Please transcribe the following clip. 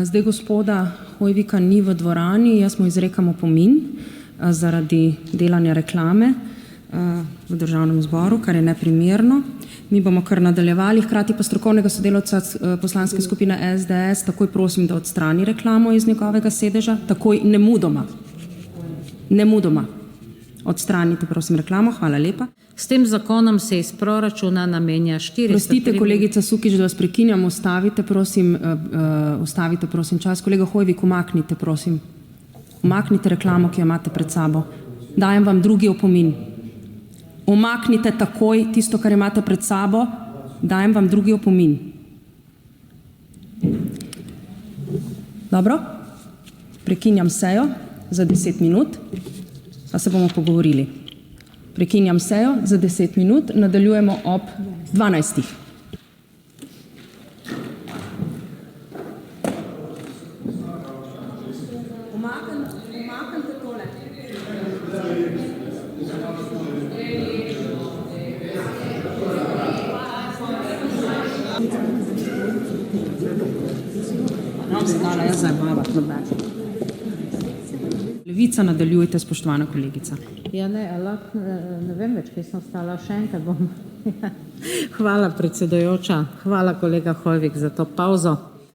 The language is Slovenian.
Zdaj gospoda Hoivika ni v dvorani, jaz mu izrekam opomin zaradi delanja reklame v Državnem zboru, kar je neprimerno. Mi bomo kar nadaljevali, hkrati pa strokovnega sodelavca poslanske skupine SDS takoj prosim, da odstrani reklamo iz njegovega sedeža, takoj nemudoma. Nemudoma. Odstranite prosim reklamo, hvala lepa. S tem zakonom se iz proračuna namenja 400... Prostite, kolegica Sukič, da vas prekinjam, ustavite prosim čas. Kolega Hoivik, umaknite prosim. Umaknite reklamo, ki jo imate pred sabo. Dajem vam drugi opomin. Umaknite takoj tisto, kar imate pred sabo. Dajem vam drugi opomin. Dobro? Prekinjam sejo za 10 minut, pa se bomo pogovorili. Prekinjam sejo za 10 minut, nadaljujemo ob 12. Umaknite tole. Nam se dala jaz zabavati, Levica, nadaljujte, spoštovana kolegica. Ja, ne vem več, kje sem ostala, še enkrat bom. Hvala, predsedujoča. Hvala, kolega Hoivik, za to pavzo.